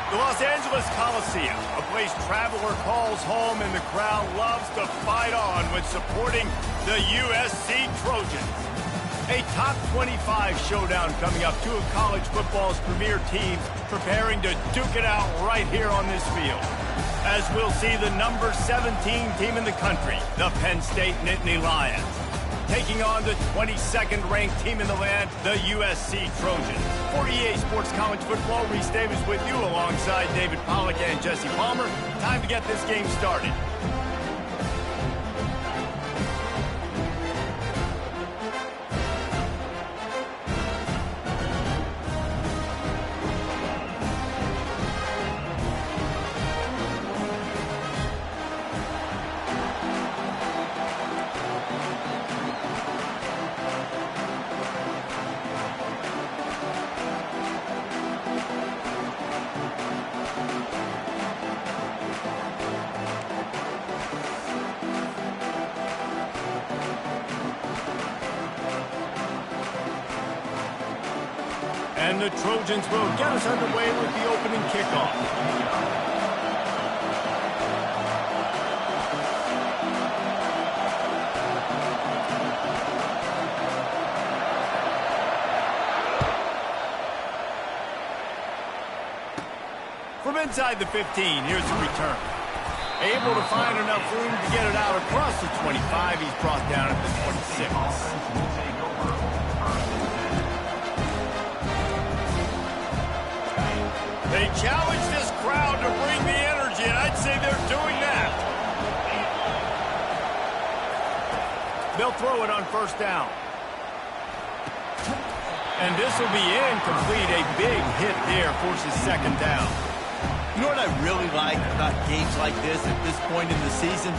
The Los Angeles Coliseum, a place traveler calls home and the crowd loves to fight on when supporting the USC Trojans. A top 25 showdown coming up. Two of college football's premier teams preparing to duke it out right here on this field. As we'll see the number 17 team in the country, the Penn State Nittany Lions, taking on the 22nd ranked team in the land, the USC Trojans. For EA Sports College Football, Reese Davis with you alongside David Pollack and Jesse Palmer. Time to get this game started. And the Trojans will get us underway with the opening kickoff. From inside the 15, here's the return. Able to find enough room to get it out across the 25. He's brought down at the 26. They challenge this crowd to bring the energy, and I'd say they're doing that. They'll throw it on first down. And this will be incomplete. A big hit there forces second down. You know what I really like about games like this at this point in the season?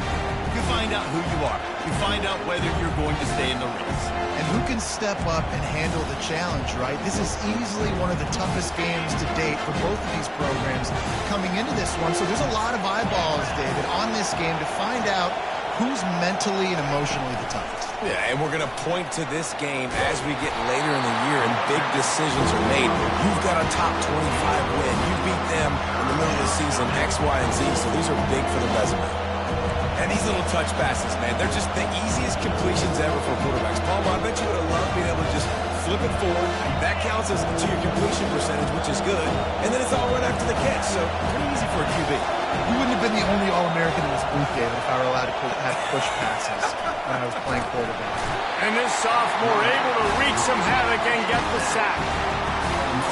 You find out who you are. You find out whether you're going to stay in the race. And who can step up and handle the challenge, right? This is easily one of the toughest games to date for both of these programs coming into this one. So there's a lot of eyeballs, David, on this game to find out who's mentally and emotionally the toughest. Yeah, and we're going to point to this game as we get later in the year and big decisions are made. You've got a top 25 win. You beat them in the middle of the season, X, Y, and Z, so these are big for the resume. And these little touch passes, man, they're just the easiest completions ever for quarterbacks. Palmer, I bet you would have loved being able to just flip it forward. That counts as to your completion percentage, which is good. And then it's all right after the catch, so pretty easy for a QB. You wouldn't have been the only All-American in this booth, David, if I were allowed to have push passes when I was playing quarterback. And this sophomore able to wreak some havoc and get the sack.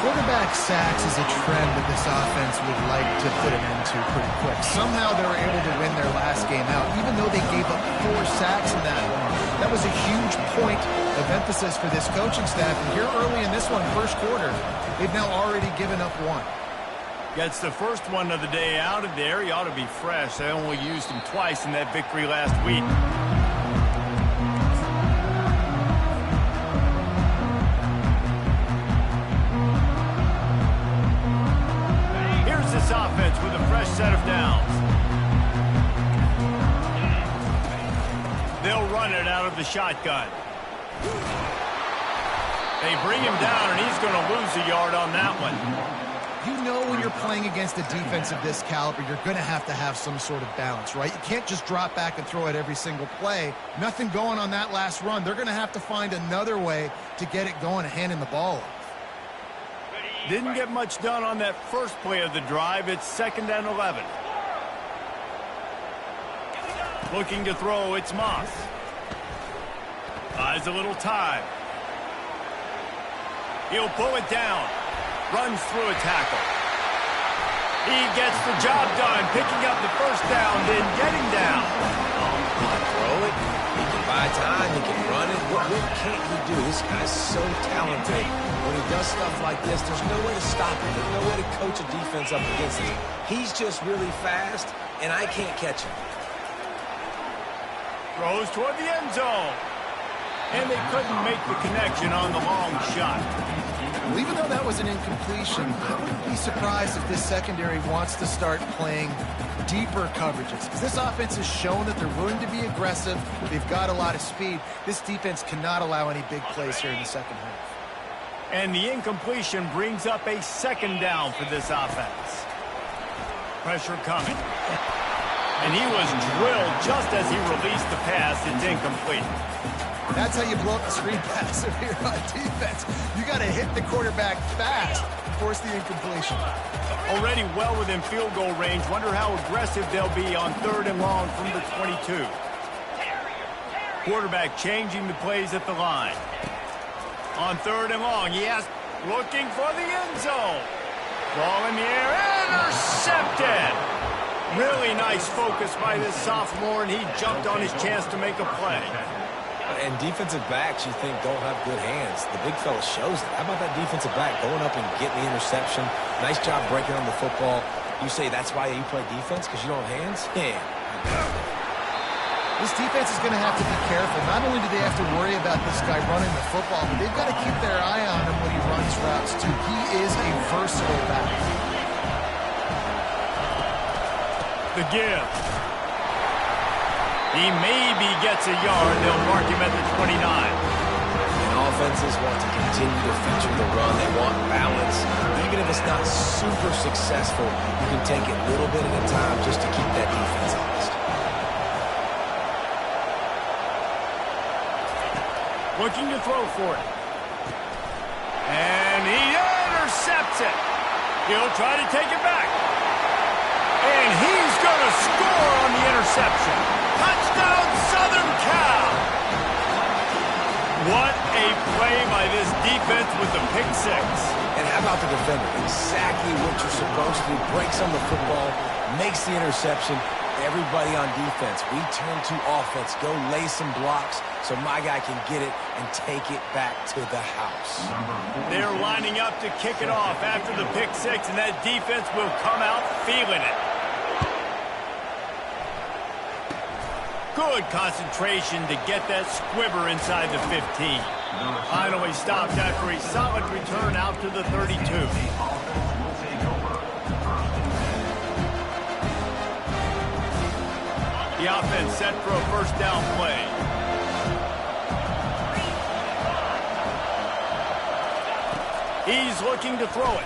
Quarterback sacks is a trend that this offense would like to put an end to pretty quick. Somehow they were able to win their last game out, even though they gave up 4 sacks in that one. That was a huge point of emphasis for this coaching staff. And here early in this one, first quarter, they've now already given up 1. Gets the first one of the day out of there. He ought to be fresh. They only used him twice in that victory last week. Here's this offense with a fresh set of downs. They'll run it out of the shotgun. They bring him down, and he's going to lose a yard on that one. You know when you're playing against a defense of this caliber, you're going to have some sort of balance, right? You can't just drop back and throw it every single play. Nothing going on that last run. They're going to have to find another way to get it going and handing the ball off. Didn't get much done on that first play of the drive. It's 2nd and 11. Looking to throw, it's Moss. Buys a little time. He'll pull it down. Runs through a tackle. He gets the job done, picking up the first down, then getting down. He can throw it. He can buy time. He can run it. What can't he do? This guy's so talented. When he does stuff like this, there's no way to stop him. There's no way to coach a defense up against him. He's just really fast, and I can't catch him. Throws toward the end zone. And they couldn't make the connection on the long shot. Well, even though that was an incompletion, I wouldn't be surprised if this secondary wants to start playing deeper coverages. Because this offense has shown that they're willing to be aggressive. They've got a lot of speed. This defense cannot allow any big plays here in the second half. And the incompletion brings up a 2nd down for this offense. Pressure coming. And he was drilled just as he released the pass. It's incomplete. That's how you blow up the screen pass if you're on defense. You got to hit the quarterback fast to force the incompletion. Already well within field goal range. Wonder how aggressive they'll be on 3rd and long from the 22. Quarterback changing the plays at the line. On 3rd and long, yes, looking for the end zone. Ball in the air, intercepted. Really nice focus by this sophomore, and he jumped on his chance to make a play. And defensive backs you think don't have good hands. The big fella shows it. How about that defensive back going up and getting the interception? Nice job breaking on the football. You say that's why you play defense, because you don't have hands? Yeah. This defense is going to have to be careful. Not only do they have to worry about this guy running the football, but they've got to keep their eye on him when he runs routes, too. He is a versatile back. The give. He maybe gets a yard. They'll mark him at the 29. And offenses want to continue to feature the run. They want balance. Even if it's not super successful, you can take it little bit at a time just to keep that defense honest. Looking to throw for it. And he intercepts it. He'll try to take it back. And he's going to score on the interception. Touchdown, Southern Cal. What a play by this defense with the pick six. And how about the defender? Exactly what you're supposed to do. Breaks on the football, makes the interception. Everybody on defense, we turn to offense. Go lay some blocks so my guy can get it and take it back to the house. They're lining up to kick it off after the pick six, and that defense will come out feeling it. Good concentration to get that squibber inside the 15. Finally stopped after a solid return out to the 32. The offense set for a first down play. He's looking to throw it.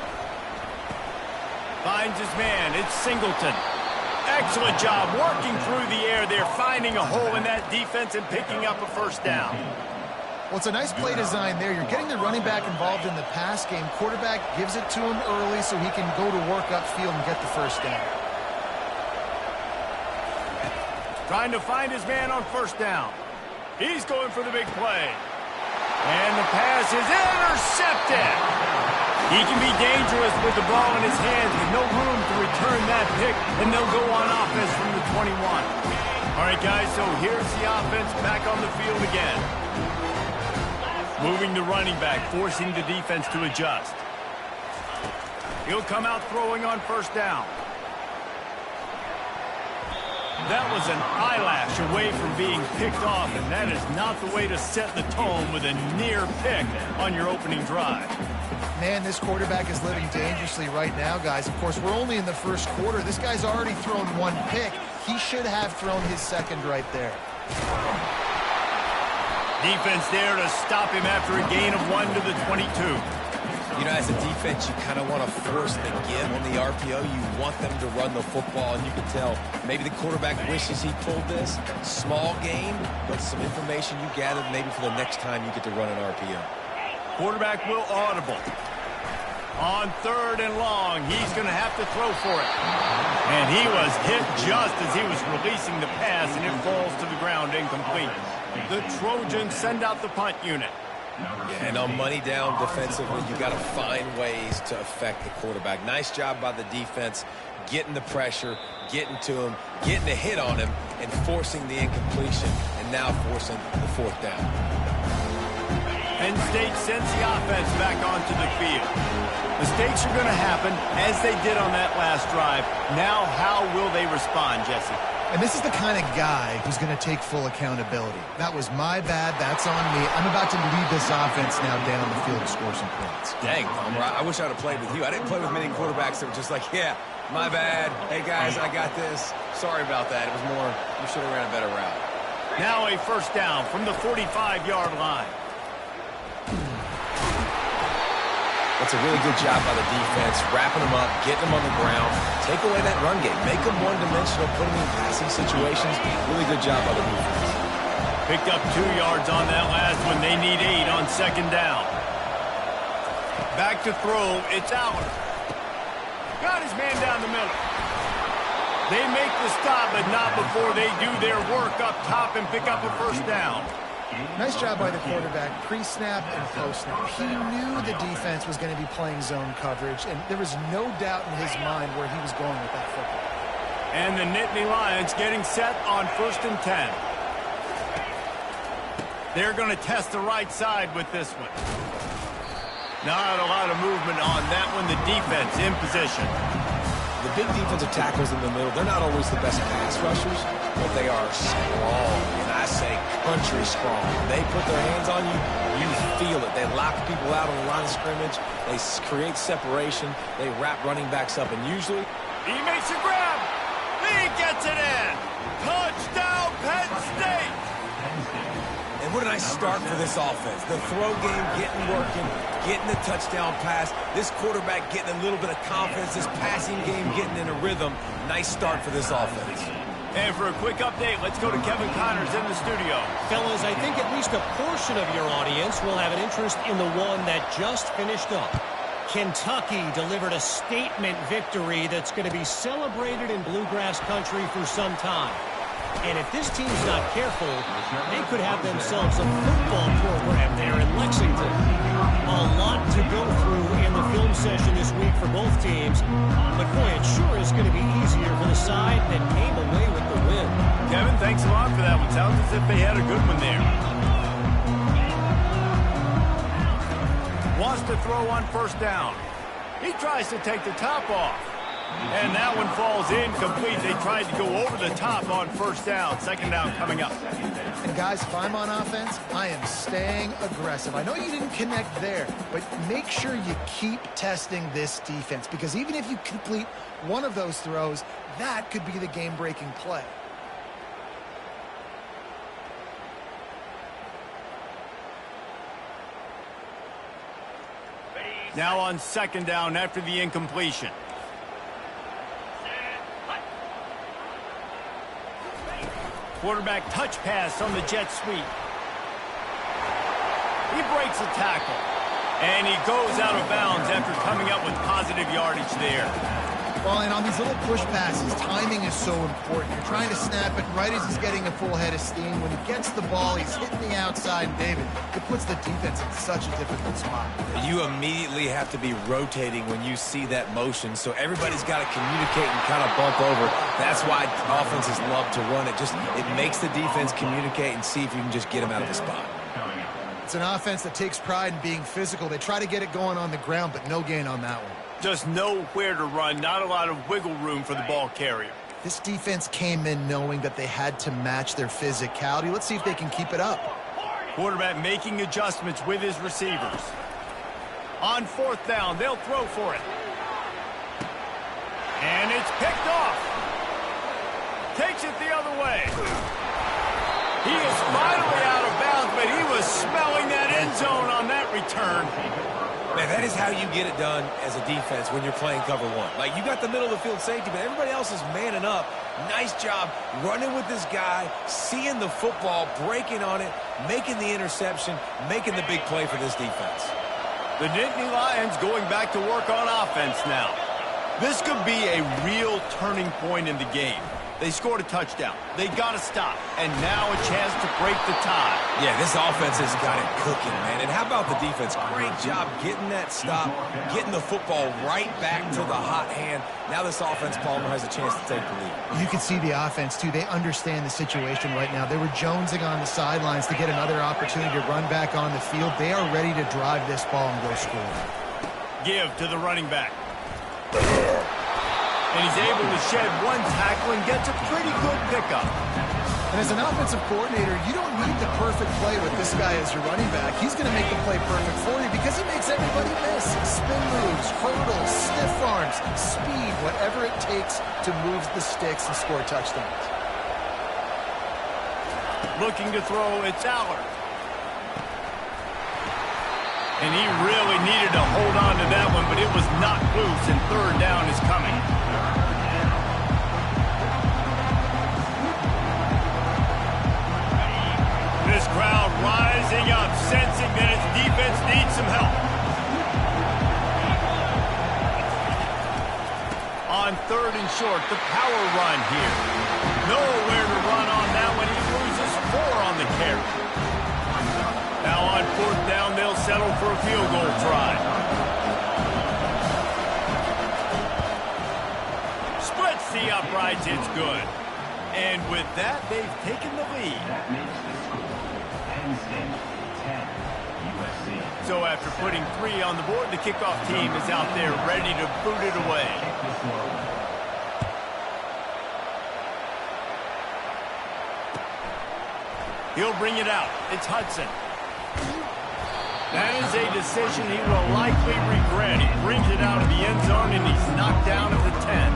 Finds his man. It's Singleton. Excellent job working through the air there, finding a hole in that defense and picking up a first down. Well, it's a nice play design there. You're getting the running back involved in the pass game. Quarterback gives it to him early so he can go to work upfield and get the first down. Trying to find his man on first down. He's going for the big play. And the pass is intercepted. He can be dangerous with the ball in his hands with no room to return that pick, and they'll go on offense from the 21. All right, guys, so here's the offense back on the field again. Moving the running back, forcing the defense to adjust. He'll come out throwing on first down. That was an eyelash away from being picked off, and that is not the way to set the tone with a near pick on your opening drive. Man, this quarterback is living dangerously right now, guys. Of course, we're only in the first quarter. This guy's already thrown one pick. He should have thrown his second right there. Defense there to stop him after a gain of 1 to the 22. You know, as a defense, you kind of want to force the give on the RPO. You want them to run the football, and you can tell maybe the quarterback wishes he pulled this. Small gain, but some information you gathered maybe for the next time you get to run an RPO. Quarterback will audible. On 3rd and long, he's going to have to throw for it. And he was hit just as he was releasing the pass, and it falls to the ground incomplete. The Trojans send out the punt unit. Yeah, and on money down defensively, you got to find ways to affect the quarterback. Nice job by the defense, getting the pressure, getting to him, getting a hit on him, and forcing the incompletion, and now forcing the fourth down. Penn State sends the offense back onto the field. Mistakes are going to happen, as they did on that last drive. Now, how will they respond, Jesse? And this is the kind of guy who's going to take full accountability. That was my bad. That's on me. I'm about to lead this offense now down the field to score some points. Dang, Palmer, I wish I would have played with you. I didn't play with many quarterbacks that were just like, yeah, my bad. Hey, guys, I got this. Sorry about that. It was more, you should have ran a better route. Now a first down from the 45-yard line. That's a really good job by the defense, wrapping them up, getting them on the ground, take away that run game, make them one-dimensional, put them in passing situations. Really good job by the defense. Picked up 2 yards on that last one. They need 8 on second down. Back to throw. It's Aller. Got his man down the middle. They make the stop, but not before they do their work up top and pick up a first down. Nice job by the quarterback, pre-snap and post-snap. He knew the defense was going to be playing zone coverage, and there was no doubt in his mind where he was going with that football. And the Nittany Lions getting set on 1st and 10. They're going to test the right side with this one. Not a lot of movement on that one. The defense in position. The big defensive tackles in the middle, they're not always the best pass rushers, but they are strong, and I say country strong. When they put their hands on you, you feel it. They lock people out on the line of scrimmage. They create separation. They wrap running backs up, and usually... He makes a grab. He gets it in. Touchdown, Penn State. And what a nice start for this offense. The throw game getting working, getting the touchdown pass. This quarterback getting a little bit of confidence. This passing game getting in a rhythm. Nice start for this offense. And for a quick update, let's go to Kevin Connors in the studio. Fellas, I think at least a portion of your audience will have an interest in the one that just finished up. Kentucky delivered a statement victory that's going to be celebrated in Bluegrass country for some time. And if this team's not careful, they could have themselves a football program there in Lexington. A lot to go through in the film session this week for both teams. But boy, it sure is going to be easier for the side that came away with the win. Kevin, thanks a lot for that one. Sounds as if they had a good one there. Wants to throw on 1st down. He tries to take the top off. And that one falls incomplete. They tried to go over the top on 1st down. 2nd down coming up. And guys, if I'm on offense, I am staying aggressive. I know you didn't connect there, but make sure you keep testing this defense, because even if you complete one of those throws, that could be the game-breaking play. Now on 2nd down after the incompletion. Quarterback touch pass on the jet sweep. He breaks a tackle. And he goes out of bounds after coming up with positive yardage there. Well, and on these little push passes, timing is so important. You're trying to snap it right as he's getting a full head of steam. When he gets the ball, he's hitting the outside, and David, it puts the defense in such a difficult spot. You immediately have to be rotating when you see that motion, so everybody's got to communicate and kind of bump over. That's why offenses love to run it. It makes the defense communicate and see if you can just get them out of the spot. It's an offense that takes pride in being physical. They try to get it going on the ground, but no gain on that one. Just nowhere to run, not a lot of wiggle room for the ball carrier. This defense came in knowing that they had to match their physicality. Let's see if they can keep it up. Quarterback making adjustments with his receivers. On 4th down, they'll throw for it. And it's picked off. Takes it the other way. He is finally out of bounds, but he was smelling that end zone on that return. Man, that is how you get it done as a defense when you're playing cover one. Like, you got the middle of the field safety, but everybody else is manning up. Nice job running with this guy, seeing the football, breaking on it, making the interception, making the big play for this defense. The Nittany Lions going back to work on offense now. This could be a real turning point in the game. They scored a touchdown. They got to stop. And now a chance to break the tie. Yeah, this offense has got it cooking, man. And how about the defense? Great job getting that stop, getting the football right back to the hot hand. Now this offense, Palmer, has a chance to take the lead. You can see the offense, too. They understand the situation right now. They were jonesing on the sidelines to get another opportunity to run back on the field. They are ready to drive this ball and go score. Give to the running back. And he's able to shed one tackle and gets a pretty good pickup. And as an offensive coordinator, you don't need the perfect play with this guy as your running back. He's going to make the play perfect for you because he makes everybody miss. Spin moves, hurdles, stiff arms, speed, whatever it takes to move the sticks and score touchdowns. Looking to throw, it's Aller. And he really needed to hold on to that one, but it was knocked loose, and third down is coming. This crowd rising up, sensing that its defense needs some help. On third and short, the power run here. Nowhere to run on that one. He loses 4 on the carry. Now on fourth down, they'll settle for a field goal try. Splits the uprights, it's good. And with that, they've taken the lead. So after putting 3 on the board, the kickoff team is out there ready to boot it away. He'll bring it out. It's Hudson. That is a decision he will likely regret. He brings it out of the end zone, and he's knocked down at the 10.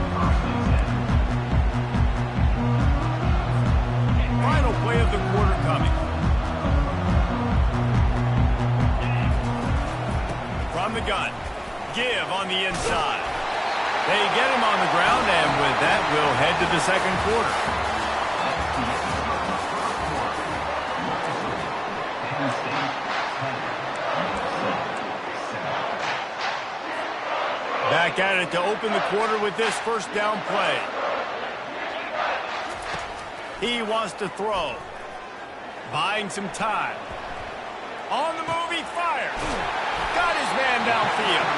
Final play of the quarter coming. From the gun, give on the inside. They get him on the ground, and with that, we'll head to the second quarter. Back at it to open the quarter with this first down play. He wants to throw. Buying some time. On the move, he fires. Got his man downfield.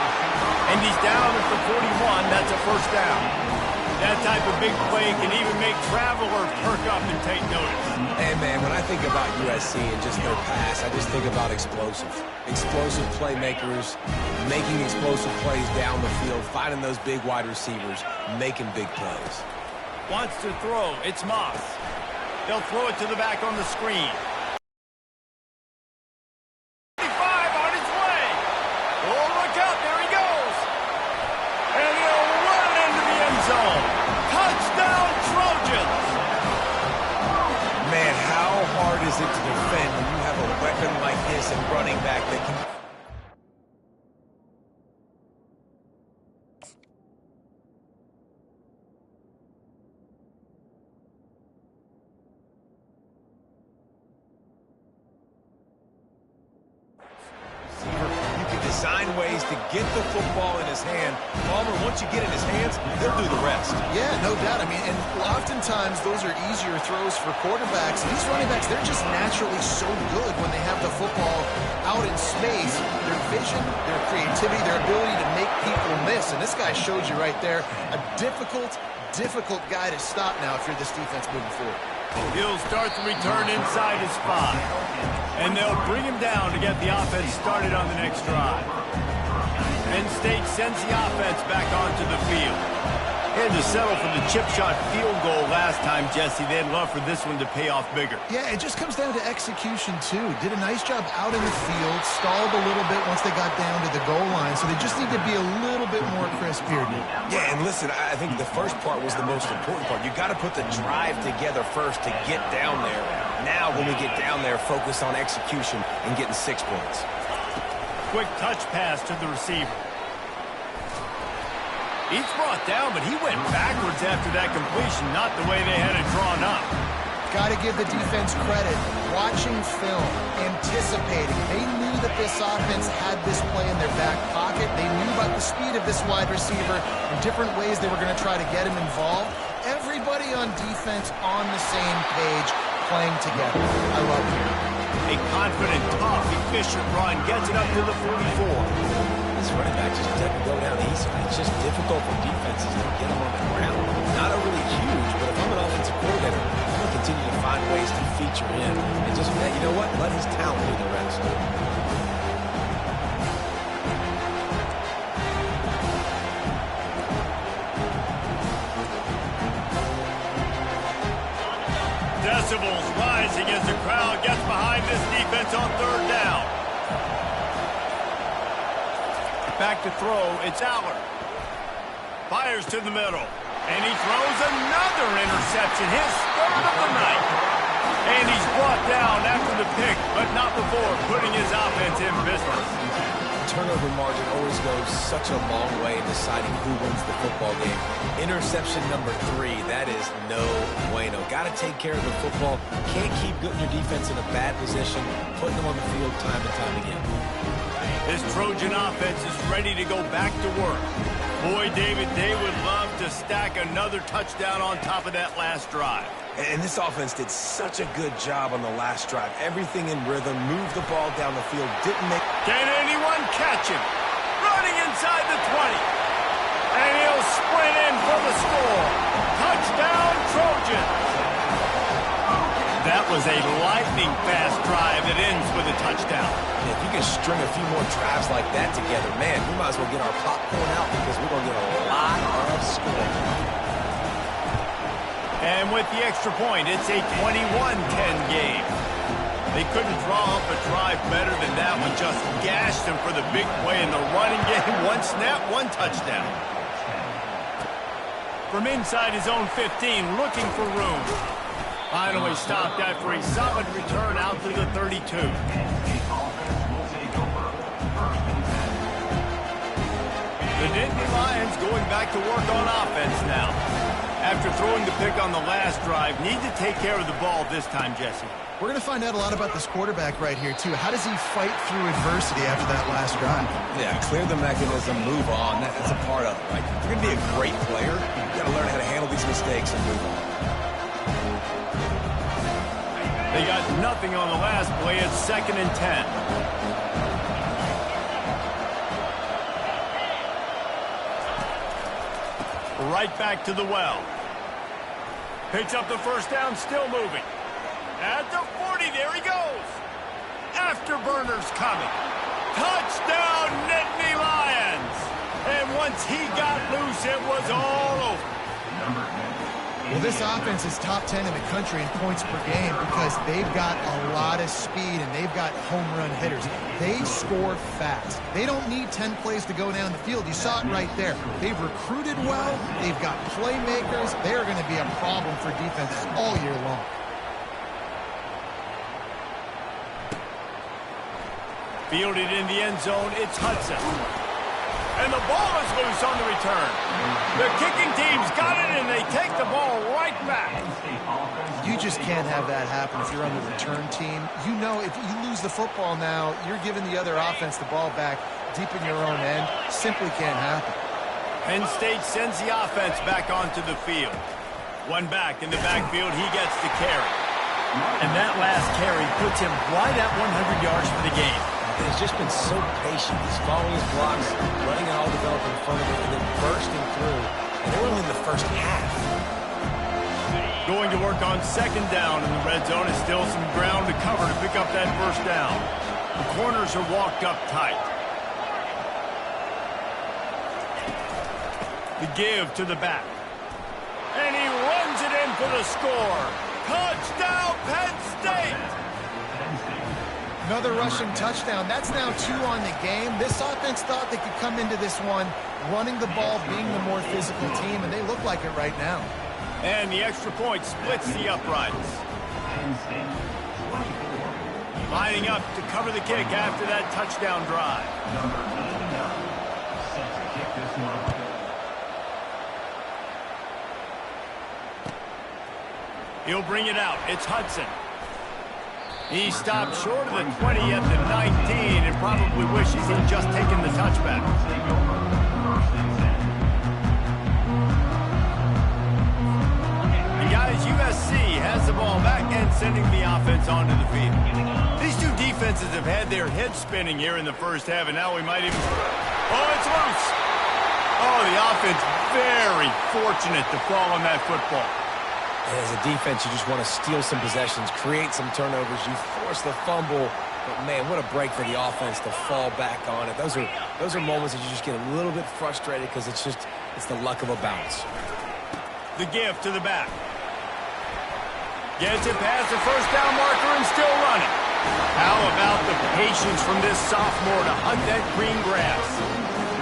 And he's down at the 41. That's a first down. That type of big play can even make travelers perk up and take notice. Hey, man, when I think about USC and just their pass, I just think about explosive. Explosive playmakers, making explosive plays down the field, finding those big wide receivers, making big plays. Wants to throw. It's Moss. They'll throw it to the back on the screen. 25 on his way. Oh, look out. There he goes. And he'll run into the end zone. Touchdown, Trojans. Man, how hard is it to defend when you have a weapon like this and running back that can... Design ways to get the football in his hand. Palmer, once you get in his hands, he'll do the rest. Yeah, no doubt. I mean, and oftentimes those are easier throws for quarterbacks. These running backs, they're just naturally so good when they have the football out in space. Their vision, their creativity, their ability to make people miss. And this guy showed you right there, a difficult guy to stop now if you're this defense moving forward. He'll start the return inside his 5. And they'll bring him down to get the offense started on the next drive. Penn State sends the offense back onto the field. Had to settle for the chip shot field goal last time, Jesse. They'd love for this one to pay off bigger. Yeah, it just comes down to execution, too. Did a nice job out in the field, stalled a little bit once they got down to the goal line, so they just need to be a little bit more crisp here. Yeah, and listen, I think the first part was the most important part. You got to put the drive together first to get down there. Now, when we get down there, focus on execution and getting 6 points. Quick touch pass to the receiver. He's brought down, but he went backwards after that completion, not the way they had it drawn up. Got to give the defense credit. Watching film, anticipating. They knew that this offense had this play in their back pocket. They knew about the speed of this wide receiver and different ways they were going to try to get him involved. Everybody on defense on the same page, playing together. I love it. A confident, tough, efficient run gets it up to the 44. This running back just doesn't go down easy. It's just difficult for defenses to get him on the ground. Not overly huge, but if I'm an offensive coordinator, I'm going to continue to find ways to feature him. And just, you know what? Let his talent do the rest. Decibels rising as the crowd gets behind this defense on third down. Back to throw, it's Allard. Fires to the middle, and he throws another interception, his third of the night. And he's brought down after the pick, but not before putting his offense in business. turnover margin always goes such a long way in deciding who wins the football game. Interception number 3, that is no bueno. Got to take care of the football. Can't keep putting your defense in a bad position, putting them on the field time and time again. This Trojan offense is ready to go back to work. Boy, David, they would love to stack another touchdown on top of that last drive. And this offense did such a good job on the last drive. Everything in rhythm, moved the ball down the field, didn't make... Can anyone catch him? Running inside the 20. And he'll sprint in for the score. Touchdown, Trojans. That was a lightning-fast drive that ends with a touchdown. And if you can string a few more drives like that together, man, we might as well get our popcorn out because we're going to get a lot of scoring. And with the extra point, it's a 21-10 game. They couldn't draw up a drive better than that one. Just gashed them for the big play in the running game. One snap, one touchdown. From inside his own 15, looking for room. Finally stopped after a solid return out to the 32. The Nittany Lions going back to work on offense now. After throwing the pick on the last drive, need to take care of the ball this time, Jesse. We're going to find out a lot about this quarterback right here, too. How does he fight through adversity after that last drive? Yeah, clear the mechanism, move on. That's a part of it, right? If you're going to be a great player, you've got to learn how to handle these mistakes and move on. They got nothing on the last play. It's 2nd and 10. Right back to the well. Picks up the first down, still moving. At the 40, there he goes. Afterburner's coming. Touchdown, Nittany Lions. And once he got loose, it was all over. Well, this offense is top 10 in the country in points per game because they've got a lot of speed and they've got home run hitters. They score fast. They don't need 10 plays to go down the field. You saw it right there. They've recruited well. They've got playmakers. They're going to be a problem for defenses all year long. Fielded in the end zone, it's Hudson. And the ball is loose on the return. The kicking team's got it, and they take the ball right back. You just can't have that happen if you're on the return team. You know if you lose the football now, you're giving the other offense the ball back deep in your own end. Simply can't happen. Penn State sends the offense back onto the field. One back in the backfield, he gets the carry. And that last carry puts him right at 100 yards for the game. He's just been so patient. He's following his blocks, letting it all develop in front of him, and then bursting through. And they're only in the first half. Going to work on 2nd down in the red zone. Is still some ground to cover to pick up that first down. The corners are walked up tight. The give to the back. And he runs it in for the score. Touchdown, Penn State! Another rushing touchdown. That's now 2 on the game. This offense thought they could come into this one running the ball, being the more physical team, and they look like it right now. And the extra point splits the uprights. Lining up to cover the kick after that touchdown drive. He'll bring it out. It's Hudson. He stopped short of the 20 at the 19 and probably wishes he'd just taken the touchback. And guys, USC has the ball back and sending the offense onto the field. These two defenses have had their heads spinning here in the first half, and now we might even... Oh, it's loose! Oh, the offense very fortunate to fall on that football. As a defense, you just want to steal some possessions, create some turnovers. You force the fumble, but man, what a break for the offense to fall back on it. Those are moments that you just get a little bit frustrated because it's the luck of a bounce. The give to the back. Gets it past the first down marker and still running. How about the patience from this sophomore to hunt that green grass?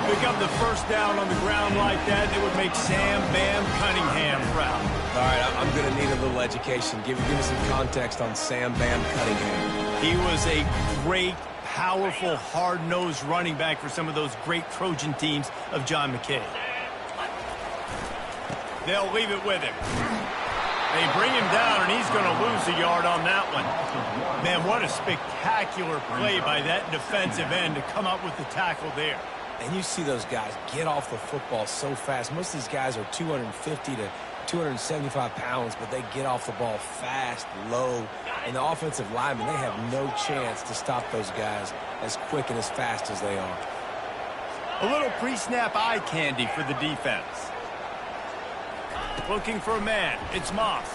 Pick up the first down on the ground like that, it would make Sam Bam Cunningham proud. All right, I'm going to need a little education. Give me some context on Sam Bam Cunningham. He was a great powerful, hard-nosed running back for some of those great Trojan teams of John McKay. They'll leave it with him. They bring him down, and he's going to lose a yard on that one. Man, what a spectacular play by that defensive end to come up with the tackle there. And you see those guys get off the football so fast. Most of these guys are 250 to 275 pounds, but they get off the ball fast, low. And the offensive linemen, they have no chance to stop those guys as quick and as fast as they are. A little pre-snap eye candy for the defense. Looking for a man. It's Moss.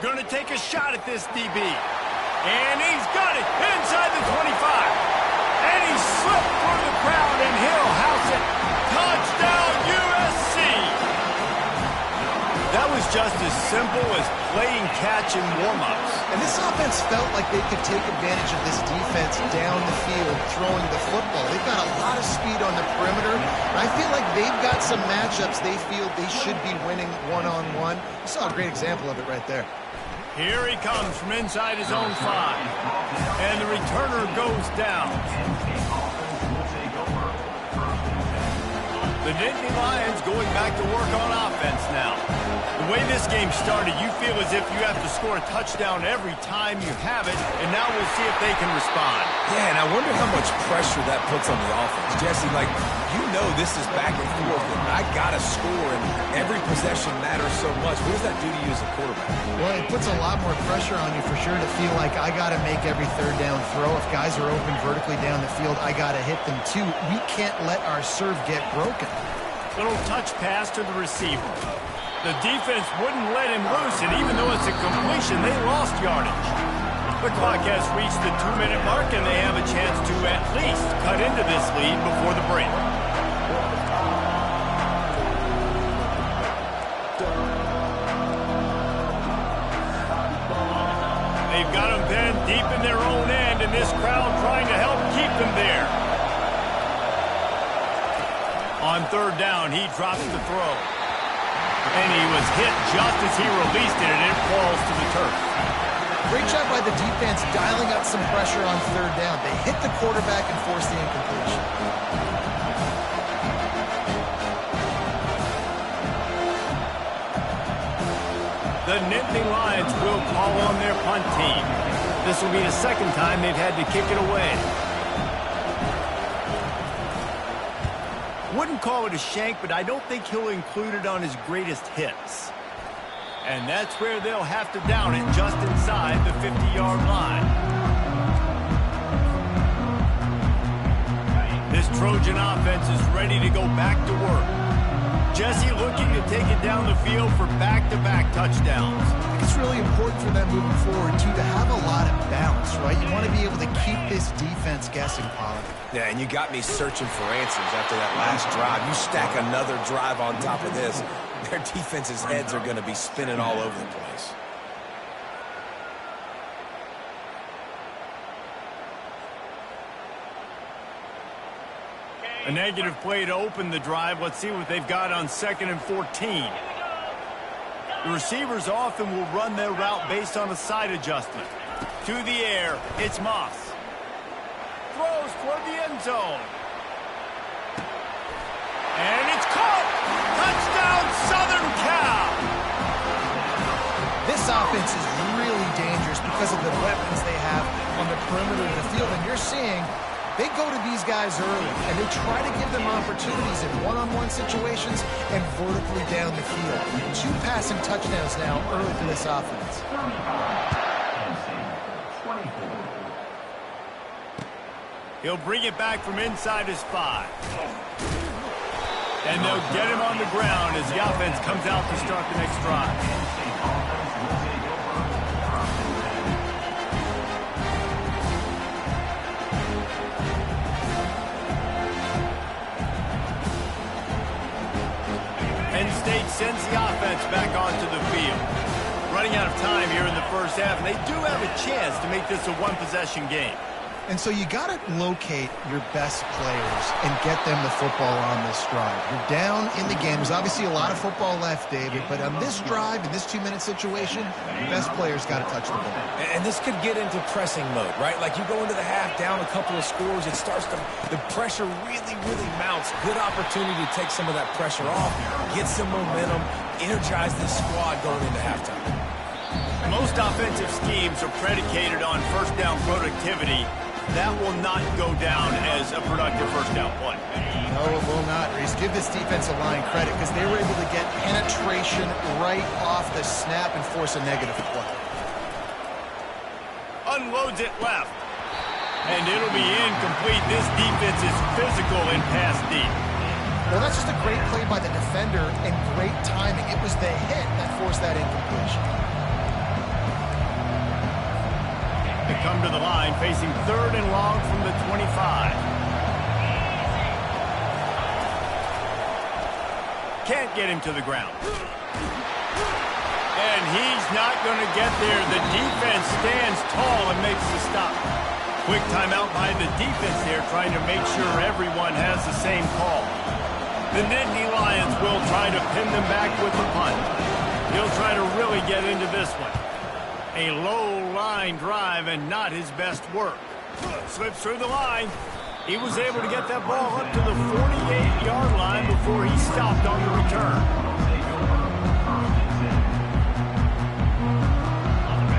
Going to take a shot at this DB. And he's got it inside the 25. And he slipped through the crowd, and he'll house it. Touchdown, USC! That was just as simple as playing catch in warm-ups. And this offense felt like they could take advantage of this defense down the field, throwing the football. They've got a lot of speed on the perimeter. And I feel like they've got some matchups they feel they should be winning one-on-one. You saw a great example of it right there. Here he comes from inside his own 5. And the returner goes down. The Nittany Lions going back to work on offense now. The way this game started, you feel as if you have to score a touchdown every time you have it, and now we'll see if they can respond. Yeah, and I wonder how much pressure that puts on the offense. Jesse, like, you know this is back and forth, and I got to score, and every possession matters so much. What does that do to you as a quarterback? Well, it puts a lot more pressure on you for sure to feel like I got to make every third down throw. If guys are open vertically down the field, I got to hit them too. We can't let our serve get broken. Little touch pass to the receiver. The defense wouldn't let him loose, and even though it's a completion, they lost yardage. The clock has reached the 2-minute mark, and they have a chance to at least cut into this lead before the break. They've got them pinned deep in their own end, and this crowd trying to help keep them there. On third down, he drops the throw. And he was hit just as he released it, and it falls to the turf. Great job by the defense dialing up some pressure on third down. They hit the quarterback and forced the incompletion. The Nittany Lions will call on their punt team. This will be the second time they've had to kick it away. Wouldn't call it a shank, but I don't think he'll include it on his greatest hits. And that's where they'll have to down it just inside the 50-yard line. This Trojan offense is ready to go back to work. Jesse looking to take it down the field for back-to-back touchdowns. It's really important for them moving forward, too, to have a lot of balance, right? You want to be able to keep this defense guessing, Pollard. Yeah, and you got me searching for answers after that last drive. You stack another drive on top of this, their defense's heads are going to be spinning all over the place. A negative play to open the drive. Let's see what they've got on 2nd and 14. The receivers often will run their route based on a side adjustment. To the air, it's Moss. Throws toward the end zone. And it's caught! Touchdown, Southern Cal! This offense is really dangerous because of the weapons they have on the perimeter of the field. And you're seeing they go to these guys early, and they try to give them opportunities in one-on-one situations and vertically down the field. 2 passing touchdowns now early for this offense. He'll bring it back from inside his 5. And they'll get him on the ground as the offense comes out to start the next drive. Penn State sends the offense back onto the field. Running out of time here in the first half, and they do have a chance to make this a one-possession game. And so you got to locate your best players and get them the football on this drive. You're down in the game. There's obviously a lot of football left, David, but on this drive, in this 2-minute situation, your best players got to touch the ball. And this could get into pressing mode, right? Like you go into the half down a couple of scores, it starts to, the pressure really, really mounts. Good opportunity to take some of that pressure off, get some momentum, energize this squad going into halftime. Most offensive schemes are predicated on first down productivity. That will not go down as a productive first down play. No, it will not, Reese. Give this defensive line credit because they were able to get penetration right off the snap and force a negative play. Unloads it left. And it'll be incomplete. This defense is physical in pass deep. Well, that's just a great play by the defender and great timing. It was the hit that forced that incompletion. They come to the line, facing 3rd and long from the 25. Can't get him to the ground. And he's not going to get there. The defense stands tall and makes the stop. Quick timeout by the defense there, trying to make sure everyone has the same call. The Nittany Lions will try to pin them back with the punt. He'll try to really get into this one. A low-line drive and not his best work. Slips through the line. He was able to get that ball up to the 48-yard line before he stopped on the return.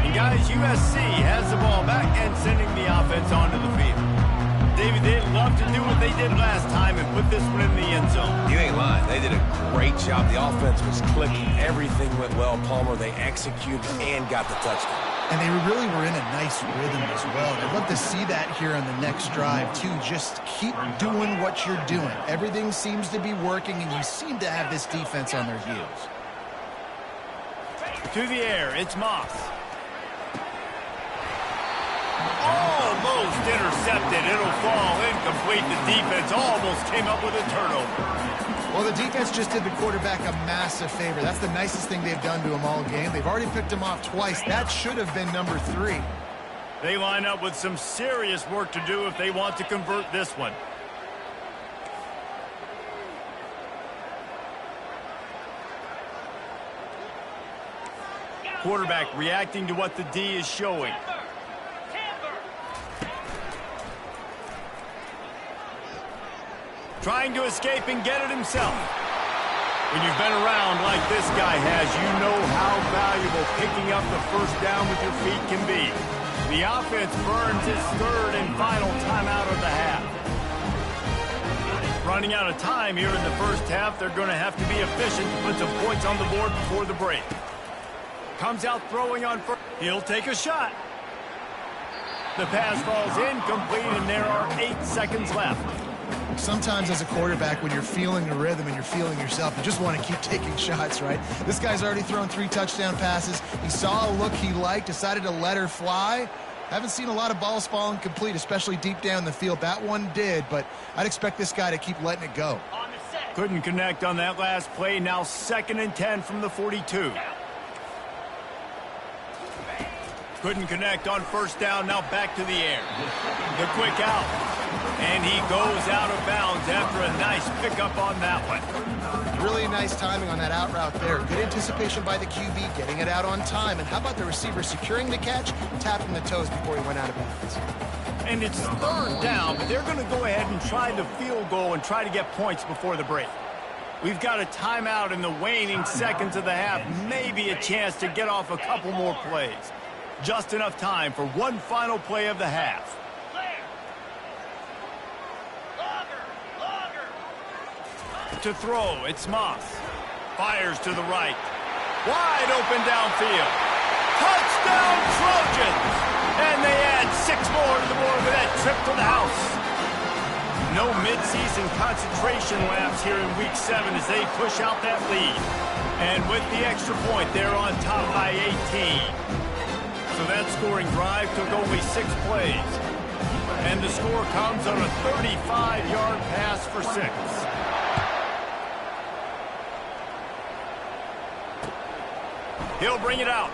And guys, USC has the ball back and sending the offense onto the field. David, they'd love to do what they did last time and put this one in the end zone. You ain't lying. They did a great job. The offense was clicking. Everything went well. Palmer, they executed and got the touchdown. And they really were in a nice rhythm as well. I'd love to see that here on the next drive, too. Just keep doing what you're doing. Everything seems to be working, and you seem to have this defense on their heels. To the air, it's Moss. Almost intercepted. It'll fall incomplete. The defense almost came up with a turnover. Well, the defense just did the quarterback a massive favor. That's the nicest thing they've done to him all game. They've already picked him off twice. That should have been number 3. They line up with some serious work to do if they want to convert this one. Quarterback reacting to what the D is showing. Trying to escape and get it himself. When you've been around like this guy has, you know how valuable picking up the first down with your feet can be. The offense burns its 3rd and final timeout of the half. Running out of time here in the first half, they're going to have to be efficient to put some points on the board before the break. Comes out throwing on first. He'll take a shot. The pass falls incomplete, and there are 8 seconds left. Sometimes as a quarterback, when you're feeling the rhythm and you're feeling yourself, you just want to keep taking shots, right? This guy's already thrown 3 touchdown passes. He saw a look he liked, decided to let her fly. Haven't seen a lot of balls falling complete, especially deep down the field. That one did, but I'd expect this guy to keep letting it go. Couldn't connect on that last play. Now 2nd and 10 from the 42. Couldn't connect on first down. Now back to the air. The quick out. And he goes out of bounds after a nice pickup on that one. Really nice timing on that out route there. Good anticipation by the QB, getting it out on time. And how about the receiver securing the catch, tapping the toes before he went out of bounds? And it's 3rd down, but they're going to go ahead and try the field goal and try to get points before the break. We've got a timeout in the waning seconds of the half. Maybe a chance to get off a couple more plays. Just enough time for one final play of the half. To throw, it's Moss. Fires to the right. Wide open downfield. Touchdown Trojans! And they add 6 more to the board with that trip to the house. No midseason concentration laps here in Week 7 as they push out that lead. And with the extra point, they're on top by 18. So that scoring drive took only 6 plays. And the score comes on a 35-yard pass for 6. He'll bring it out.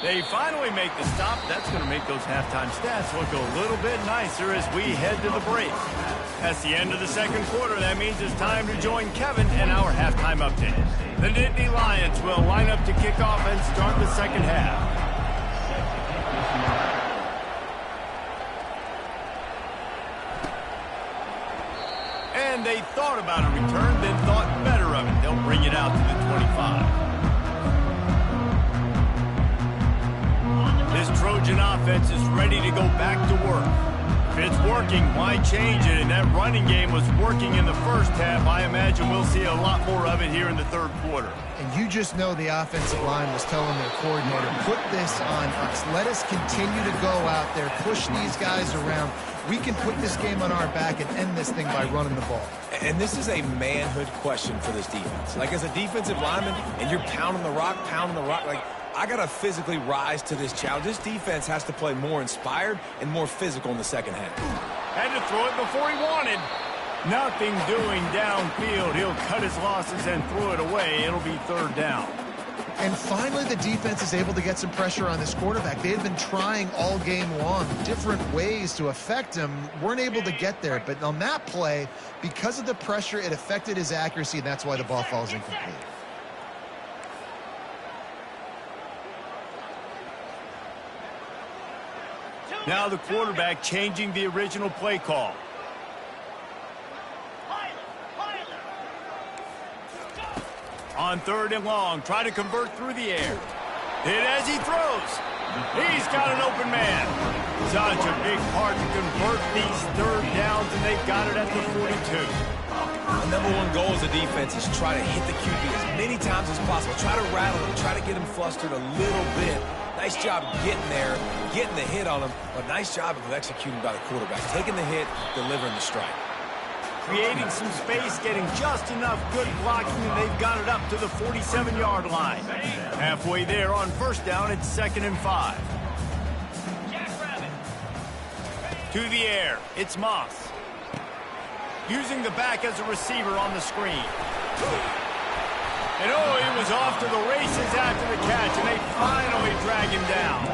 They finally make the stop. That's going to make those halftime stats look a little bit nicer as we head to the break. That's the end of the second quarter. That means it's time to join Kevin and our halftime update. The Nittany Lions will line up to kick off and start the second half. And they thought about a return, then thought better of it. They'll bring it out to the 25. This Trojan offense is ready to go back to work. If it's working, why change it? And that running game was working in the first half. I imagine we'll see a lot more of it here in the third quarter. And you just know the offensive line was telling their coordinator, put this on us. Let us continue to go out there, push these guys around. We can put this game on our back and end this thing by running the ball. And this is a manhood question for this defense. Like, as a defensive lineman, and you're pounding the rock, like, I got to physically rise to this challenge. This defense has to play more inspired and more physical in the second half. Had to throw it before he wanted. Nothing doing downfield. He'll cut his losses and throw it away. It'll be third down. And finally, the defense is able to get some pressure on this quarterback. They had been trying all game long, different ways to affect him. Weren't able to get there. But on that play, because of the pressure, it affected his accuracy, and that's why the ball falls incomplete. Now the quarterback changing the original play call. On third and long, try to convert through the air. Hit as he throws. He's got an open man. Such a big part to convert these third downs, and they've got it at the 42. The number one goal as a defense is try to hit the QB as many times as possible. Try to rattle him, try to get him flustered a little bit. Nice job getting there, getting the hit on him, but nice job of executing by the quarterback. Taking the hit, delivering the strike. Creating some space, getting just enough good blocking, and they've got it up to the 47-yard line. Halfway there on first down, it's 2nd and 5. To the air, it's Moss. Using the back as a receiver on the screen. And oh, he was off to the races after the catch, and they finally drag him down.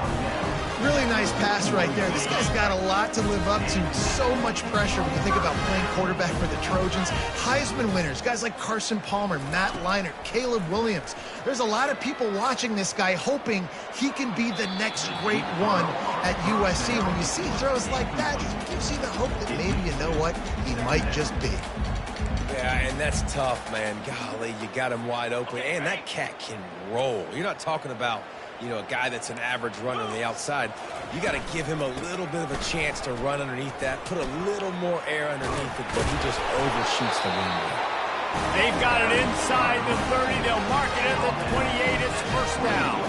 Really nice pass right there. This guy's got a lot to live up to. So much pressure when you think about playing quarterback for the Trojans. Heisman winners, guys like Carson Palmer, Matt Leinart, Caleb Williams. There's a lot of people watching this guy hoping he can be the next great one at USC. When you see throws like that, it gives you the hope that maybe, you know what, he might just be. Yeah, and that's tough, man. Golly, you got him wide open. And that cat can roll. You're not talking about, you know, a guy that's an average runner on the outside. You got to give him a little bit of a chance to run underneath that, put a little more air underneath it, but he just overshoots the window. They've got it inside the 30. They'll mark it at the 28. It's first down.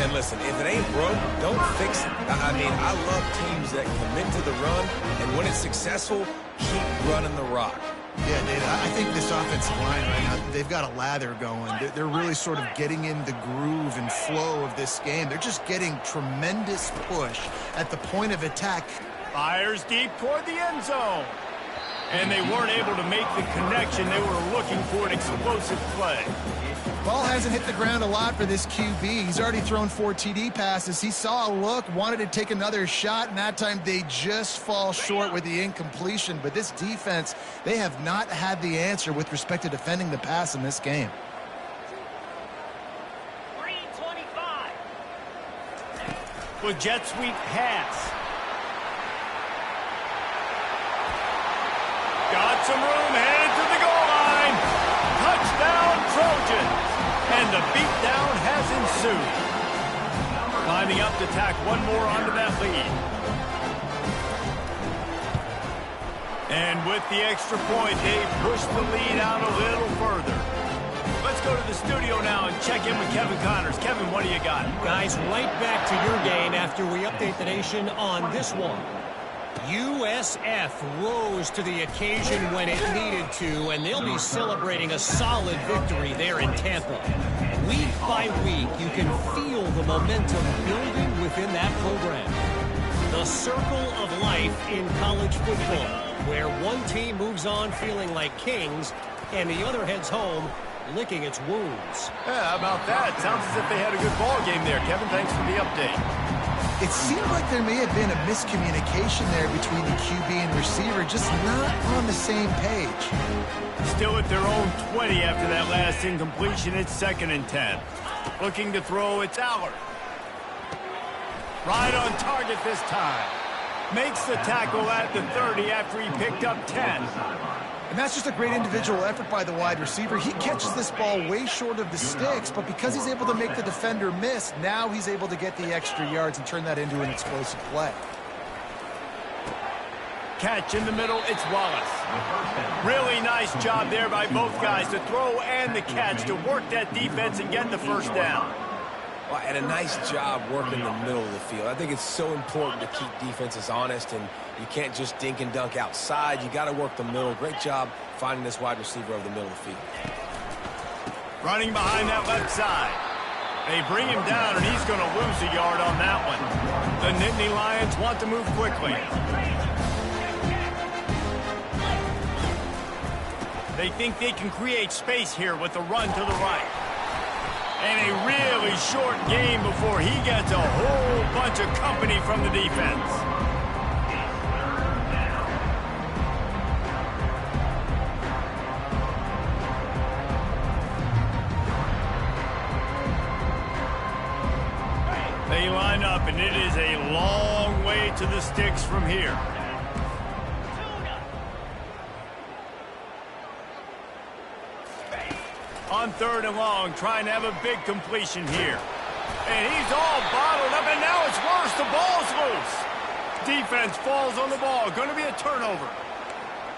And listen, if it ain't broke, don't fix it. I mean, I love teams that commit to the run, and when it's successful, keep running the rock. Yeah, David, I think this offensive line right now, they've got a lather going. They're really sort of getting in the groove and flow of this game. They're just getting tremendous push at the point of attack. Fires deep toward the end zone. And they weren't able to make the connection. They were looking for an explosive play. Ball hasn't hit the ground a lot for this QB. He's already thrown 4 TD passes. He saw a look, wanted to take another shot, and that time they just fall short with the incompletion. But this defense, they have not had the answer with respect to defending the pass in this game. 325. With jet sweep pass. Got some room, headed to the goal line. Touchdown, Trojans. And the beatdown has ensued. Climbing up to tack one more onto that lead. And with the extra point, they push the lead out a little further. Let's go to the studio now and check in with Kevin Connors. Kevin, what do you got? Guys, right back to your game after we update the nation on this one. USF rose to the occasion when it needed to, and they'll be celebrating a solid victory there in Tampa. Week by week, you can feel the momentum building within that program. The circle of life in college football, where one team moves on feeling like kings and the other heads home licking its wounds. Yeah, how about that? Sounds as if they had a good ball game there. Kevin, thanks for the update. It seemed like there may have been a miscommunication there between the QB and receiver, just not on the same page. Still at their own 20 after that last incompletion. It's 2nd and 10. Looking to throw, it's Allard. Right on target this time. Makes the tackle at the 30 after he picked up 10. And that's just a great individual effort by the wide receiver. He catches this ball way short of the sticks, but because he's able to make the defender miss, now he's able to get the extra yards and turn that into an explosive play. Catch in the middle, it's Wallace. Really nice job there by both guys, the throw and the catch, to work that defense and get the first down. Well, and a nice job working the middle of the field. I think it's so important to keep defenses honest, and you can't just dink and dunk outside. You got to work the middle. Great job finding this wide receiver over the middle of the field. Running behind that left side. They bring him down, and he's going to lose a yard on that one. The Nittany Lions want to move quickly. They think they can create space here with the run to the right. And a really short game before he gets a whole bunch of company from the defense. They line up, and it is a long way to the sticks from here. On 3rd and long, trying to have a big completion here. And he's all bottled up, and now it's worse. The ball's loose. Defense falls on the ball. Going to be a turnover.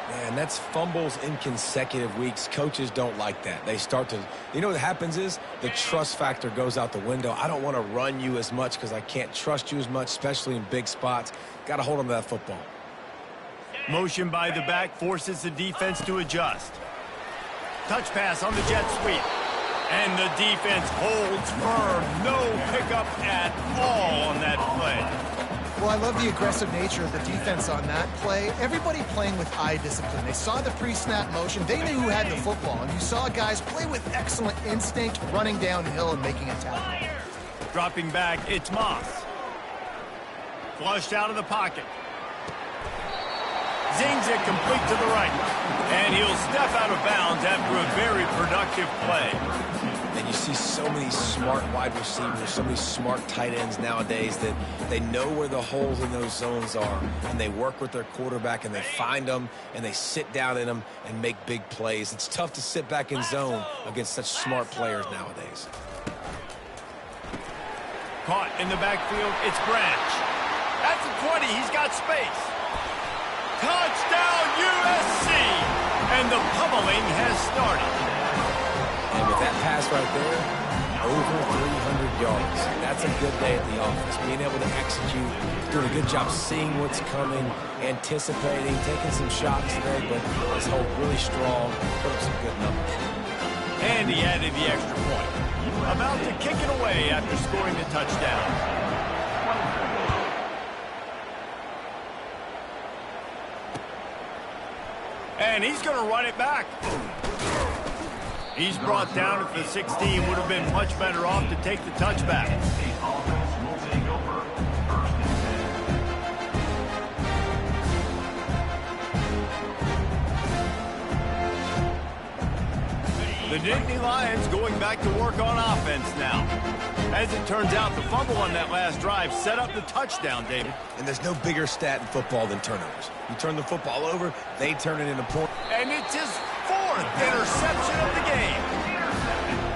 Man, that's fumbles in consecutive weeks. Coaches don't like that. They start to, you know what happens is the trust factor goes out the window. I don't want to run you as much because I can't trust you as much, especially in big spots. Got to hold on to that football. Motion by the back forces the defense to adjust. Touch pass on the jet sweep. And the defense holds firm. No pickup at all on that play. Well, I love the aggressive nature of the defense on that play. Everybody playing with eye discipline. They saw the pre-snap motion. They knew who had the football. And you saw guys play with excellent instinct, running downhill and making a tackle. Dropping back, it's Moss. Flushed out of the pocket. Zings it complete to the right. And he'll step out of bounds after a very productive play. And you see so many smart wide receivers, so many smart tight ends nowadays that they know where the holes in those zones are, and they work with their quarterback, and they find them, and they sit down in them and make big plays. It's tough to sit back in zone against such smart players nowadays. Caught in the backfield, it's Branch. At the 20, he's got space. Touchdown, USC! And the pummeling has started. And with that pass right there, over 300 yards. That's a good day at the office. Being able to execute, doing a good job seeing what's coming, anticipating, taking some shots today, but let's hold really strong, put up some good numbers. And he added the extra point. About to kick it away after scoring the touchdown. And he's going to run it back. He's brought down at the 16. Would have been much better off to take the touchback. The Nittany Lions going back to work on offense now. As it turns out, the fumble on that last drive set up the touchdown, David. And there's no bigger stat in football than turnovers. You turn the football over, they turn it into points. And it's his 4th interception of the game.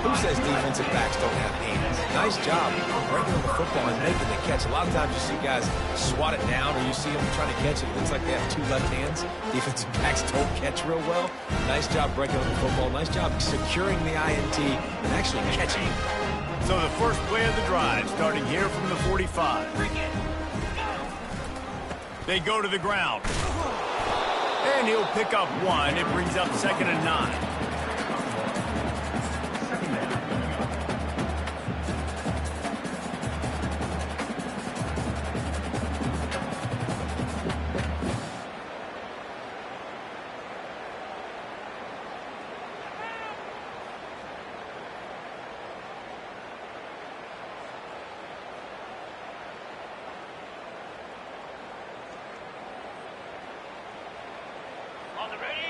Who says defensive backs don't have hands? Nice job breaking the football and making the catch. A lot of times you see guys swat it down, or you see them trying to catch it. It looks like they have 2 left hands. Defensive backs don't catch real well. Nice job breaking up the football. Nice job securing the INT and actually catching it. So the first play of the drive, starting here from the 45. They go to the ground. And he'll pick up 1. It brings up 2nd and 9.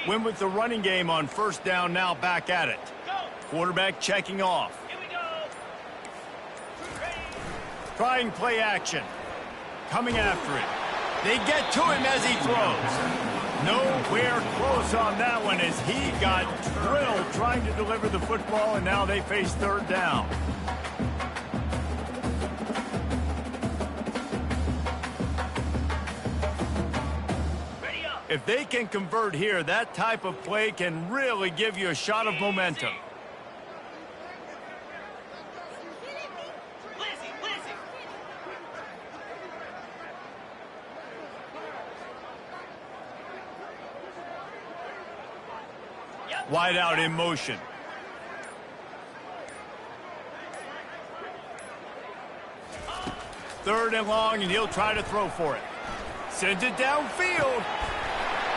Win with the running game on first down, now back at it. Quarterback checking off. Trying play action. Coming after it. They get to him as he throws. Nowhere close on that one as he got drilled trying to deliver the football, and now they face third down. If they can convert here, that type of play can really give you a shot of momentum. Wide out in motion. Third and long, and he'll try to throw for it. Sends it downfield.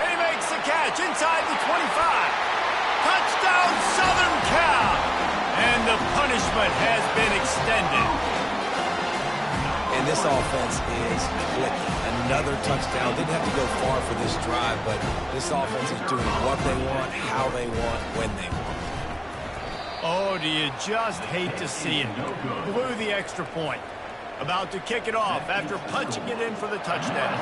And he makes the catch inside the 25. Touchdown, Southern Cal. And the punishment has been extended. And this offense is clicking. Another touchdown. Didn't have to go far for this drive, but this offense is doing what they want, how they want, when they want. Oh, do you just hate to see it? Blew the extra point. About to kick it off after punching it in for the touchdown.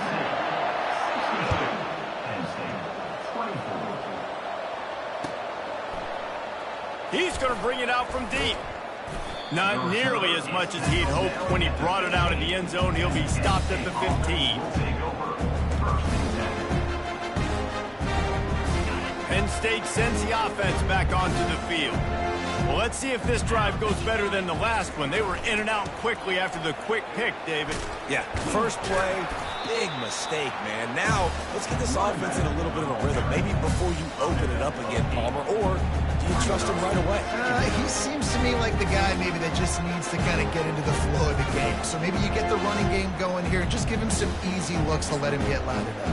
He's going to bring it out from deep. Not nearly as much as he'd hoped when he brought it out in the end zone. He'll be stopped at the 15. Penn State sends the offense back onto the field. Well, let's see if this drive goes better than the last one. They were in and out quickly after the quick pick, David. Yeah, first play, big mistake, man. Now, let's get this offense in a little bit of a rhythm. Maybe before you open it up again, Palmer, or do you trust him right away? He seems to me like the guy maybe that just needs to kind of get into the flow of the game. So maybe you get the running game going here and just give him some easy looks to let him get lathered up.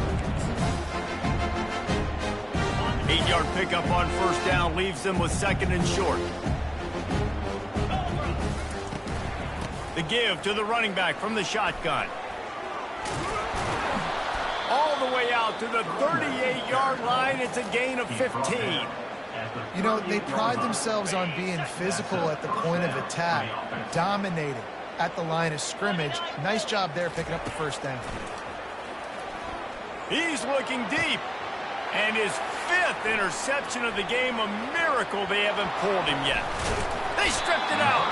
8-yard pickup on first down leaves them with second and short. The give to the running back from the shotgun. All the way out to the 38-yard line. It's a gain of 15. You know, they pride themselves on being physical at the point of attack, dominating at the line of scrimmage. Nice job there picking up the first down. He's looking deep. And his 5th interception of the game, a miracle they haven't pulled him yet. They stripped it out.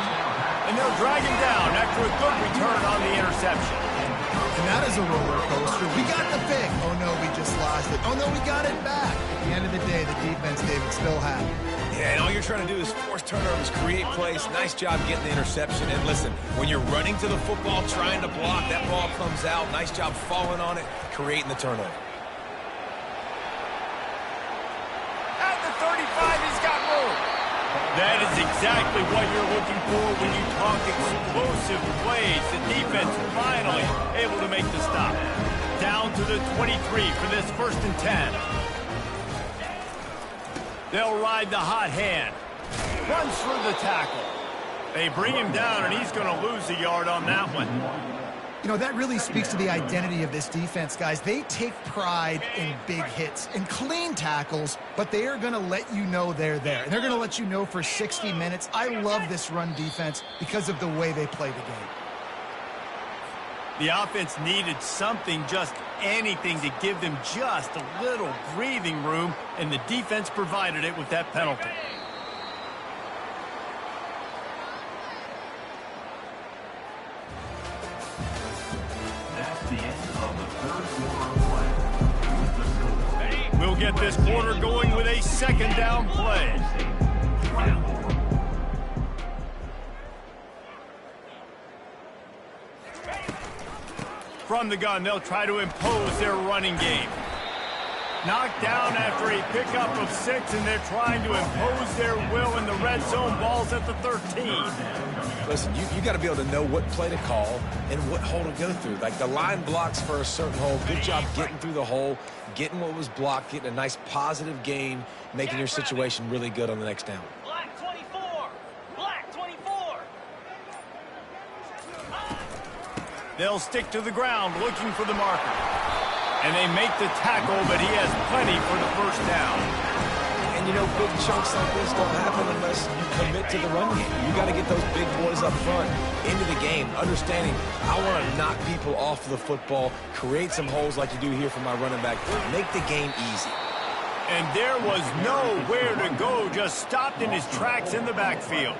And they'll drag him down after a good return on the interception. And that is a roller coaster. We got the pick. Oh, no, we just lost it. Oh, no, we got it back. At the end of the day, the defense, David, still had it. Yeah, and all you're trying to do is force turnovers, create plays. Nice job getting the interception. And listen, when you're running to the football, trying to block, that ball comes out. Nice job falling on it, creating the turnover. At the 35, he's got room. That is exactly what you're looking for when you talk explosive plays. The defense finally able to make the stop. Down to the 23 for this 1st and 10. They'll ride the hot hand. Runs through the tackle. They bring him down, and he's going to lose a yard on that one. You know, that really speaks to the identity of this defense, guys. They take pride in big hits and clean tackles, but they are going to let you know they're there. And they're going to let you know for 60 minutes. I love this run defense because of the way they play the game. The offense needed something, just anything, to give them just a little breathing room, and the defense provided it with that penalty. We'll get this quarter going with a 2nd down play. From the gun, they'll try to impose their running game. Knocked down after a pickup of 6, and they're trying to impose their will in the red zone. Ball's at the 13. Listen, you got to be able to know what play to call and what hole to go through. Like, the line blocks for a certain hole. Good job getting through the hole, getting what was blocked, getting a nice positive gain, making your situation really good on the next down. Black 24. Black 24. They'll stick to the ground looking for the marker. And they make the tackle, but he has plenty for the first down. And, you know, big chunks like this don't happen unless you commit to the run game. You got to get those big boys up front into the game, understanding I want to knock people off the football, create some holes like you do here for my running back, make the game easy. And there was nowhere to go, just stopped in his tracks in the backfield.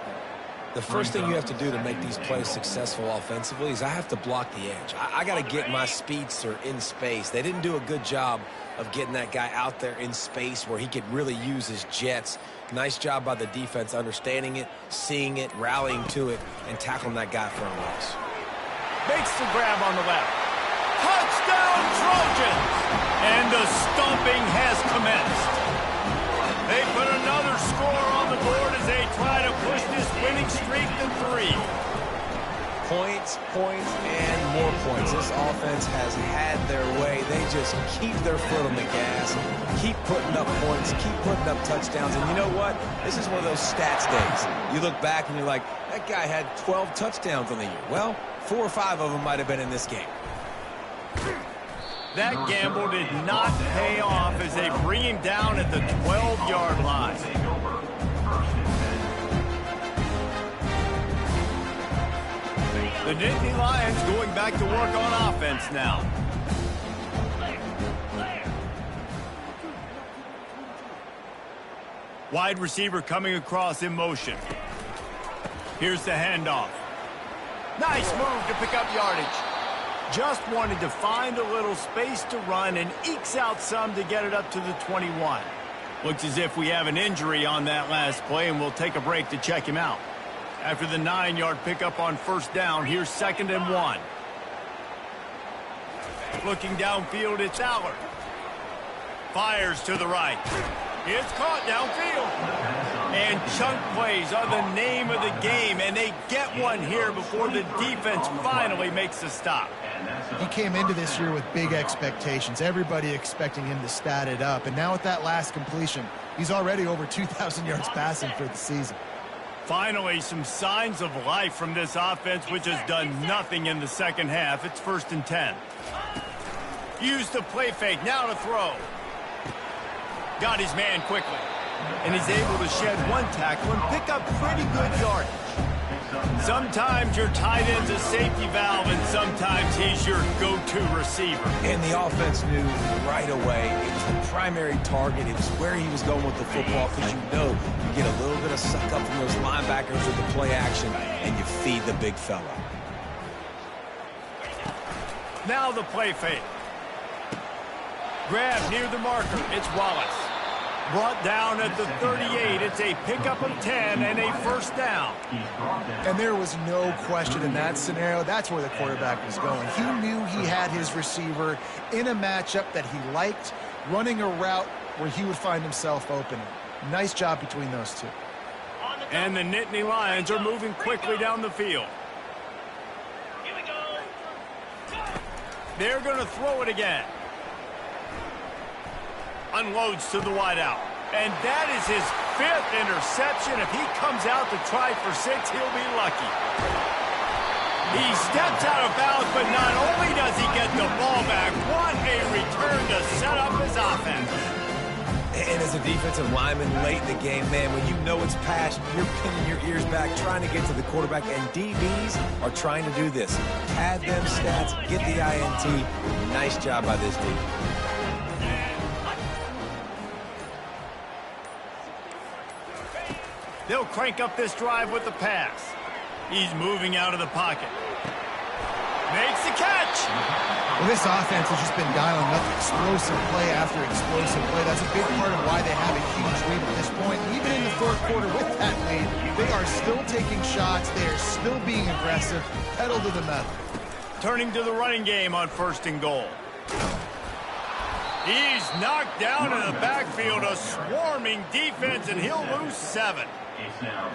The first thing you have to do to make these plays successful offensively is I have to block the edge. I got to get my speedster in space. They didn't do a good job of getting that guy out there in space where he could really use his jets. Nice job by the defense understanding it, seeing it, rallying to it, and tackling that guy for a loss. Makes the grab on the left. Touchdown, Trojans! And the stomping has commenced. They put another score on the board as they try to push this winning streak to 3. Points, points, and more points. This offense has had their way. They just keep their foot on the gas, keep putting up points, keep putting up touchdowns. And you know what? This is one of those stats days. You look back and you're like, that guy had 12 touchdowns on the year. Well, 4 or 5 of them might have been in this game. That gamble did not pay off as they bring him down at the 12-yard line. The Nittany Lions going back to work on offense now. Wide receiver coming across in motion. Here's the handoff. Nice move to pick up yardage. Just wanted to find a little space to run and ekes out some to get it up to the 21. Looks as if we have an injury on that last play, and we'll take a break to check him out. After the 9-yard pickup on first down, here's 2nd and 1. Looking downfield, it's Allard. Fires to the right. It's caught downfield. And chunk plays are the name of the game, and they get one here before the defense finally makes a stop. He came into this year with big expectations. Everybody expecting him to stat it up. And now with that last completion, he's already over 2,000 yards passing for the season. Finally, some signs of life from this offense, which has done nothing in the second half. It's 1st and 10. Use the play fake, now to throw. Got his man quickly. And he's able to shed one tackle and pick up pretty good yardage. Sometimes your tight end's a safety valve, and sometimes he's your go-to receiver. And the offense knew right away it was the primary target. It was where he was going with the football, because you know you get a little bit of suck up from those linebackers with the play action, and you feed the big fella. Now the play fake. Grab near the marker. It's Wallace. Brought down at the 38. It's a pickup of 10 and a first down. And there was no question in that scenario. That's where the quarterback was going. He knew he had his receiver in a matchup that he liked, running a route where he would find himself open. Nice job between those two. And the Nittany Lions are moving quickly down the field. They're going to throw it again. Unloads to the wideout. And that is his 5th interception. If he comes out to try for 6, he'll be lucky. He steps out of bounds, but not only does he get the ball back, what a return to set up his offense. And as a defensive lineman late in the game, man, when you know it's passed, you're pinning your ears back, trying to get to the quarterback, and DBs are trying to do this. Pad them stats, get the INT. Nice job by this defense. They'll crank up this drive with the pass. He's moving out of the pocket. Makes the catch. Well, this offense has just been dialing up explosive play after explosive play. That's a big part of why they have a huge lead at this point. Even in the 4th quarter with that lead, they are still taking shots. They are still being aggressive. Pedal to the metal. Turning to the running game on 1st and goal. He's knocked down in the backfield, a swarming defense, and he'll lose 7.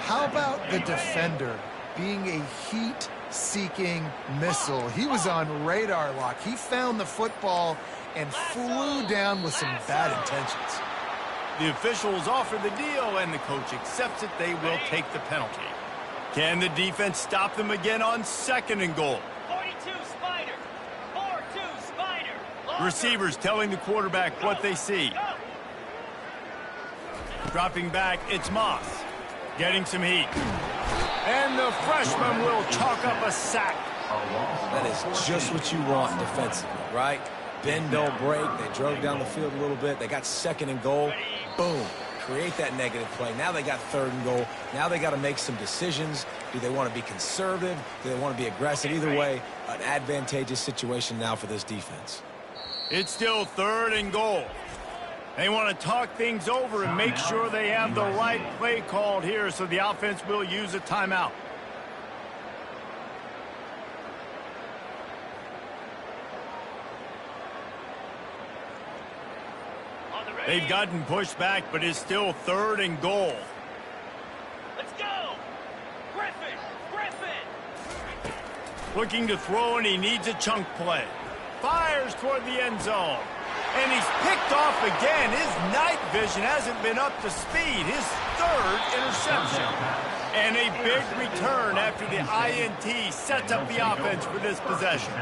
How about the defender being a heat-seeking missile? He was on radar lock. He found the football and flew down with some bad intentions. The officials offer the deal, and the coach accepts it. They will take the penalty. Can the defense stop them again on 2nd and goal? 42 Spider. 4-2 Spider. Receivers telling the quarterback what they see. Dropping back, it's Moss. Getting some heat. And the freshman will chalk up a sack. That is just what you want defensively, right? Bend, don't break. They drove down the field a little bit. They got 2nd and goal. Boom. Create that negative play. Now they got 3rd and goal. Now they got to make some decisions. Do they want to be conservative? Do they want to be aggressive? Either way, an advantageous situation now for this defense. It's still 3rd and goal. They want to talk things over and make sure they have the right play called here, so the offense will use a timeout. They've gotten pushed back, but it's still 3rd and goal. Let's go! Griffin! Looking to throw, and he needs a chunk play. Fires toward the end zone. And he's picked off again. His night vision hasn't been up to speed. His 3rd interception. And a big return after the INT sets up the offense for this possession.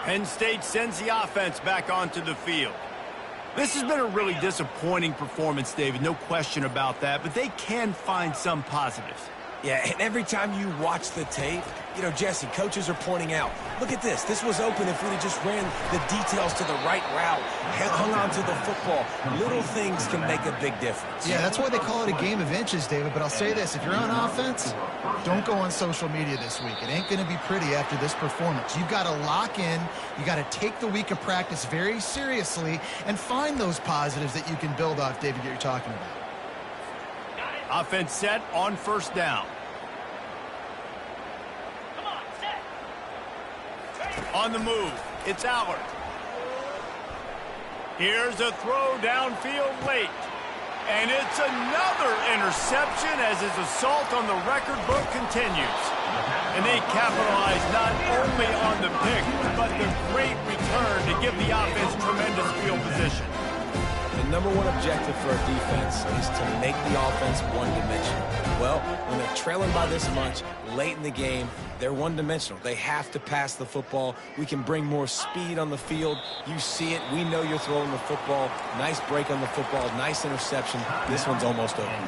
Penn State sends the offense back onto the field. This has been a really disappointing performance, David, no question about that, but they can find some positives. Yeah, and every time you watch the tape, you know, Jesse, coaches are pointing out, look at this. This was open if we'd have just ran the details to the right route, hung on to the football. Little things can make a big difference. Yeah, that's why they call it a game of inches, David. But I'll say this, if you're on offense, don't go on social media this week. It ain't going to be pretty after this performance. You've got to lock in. You got to take the week of practice very seriously and find those positives that you can build off, David, that you're talking about. Offense set on 1st down. Come on, set! On the move, it's Allard. Here's a throw downfield late. And it's another interception as his assault on the record book continues. And they capitalize not only on the pick, but the great return to give the offense tremendous field position. The number one objective for a defense is to make the offense one-dimensional. Well, when they're trailing by this much late in the game, they're one-dimensional. They have to pass the football. We can bring more speed on the field. You see it. We know you're throwing the football. Nice break on the football. Nice interception. This one's almost over.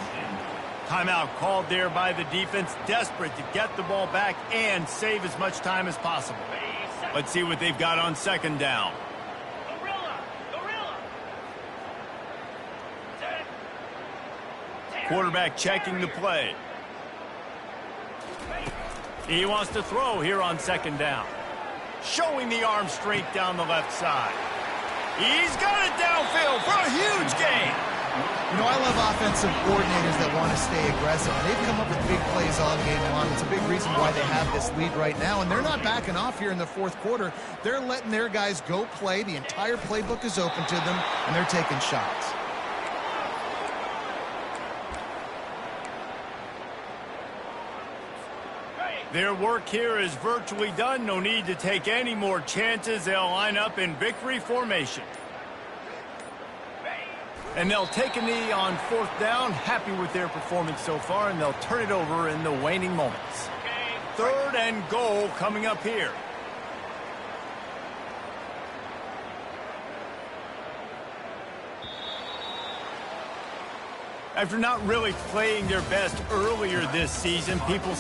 Timeout called there by the defense, desperate to get the ball back and save as much time as possible. Let's see what they've got on 2nd down. Quarterback checking the play. He wants to throw here on 2nd down. Showing the arm strength down the left side. He's got it downfield for a huge gain. You know, I love offensive coordinators that want to stay aggressive. They've come up with big plays all game long. It's a big reason why they have this lead right now, and they're not backing off here in the 4th quarter. They're letting their guys go play. The entire playbook is open to them, and they're taking shots. Their work here is virtually done. No need to take any more chances. They'll line up in victory formation. And they'll take a knee on 4th down. Happy with their performance so far, and they'll turn it over in the waning moments. 3rd and goal coming up here. After not really playing their best earlier this season, people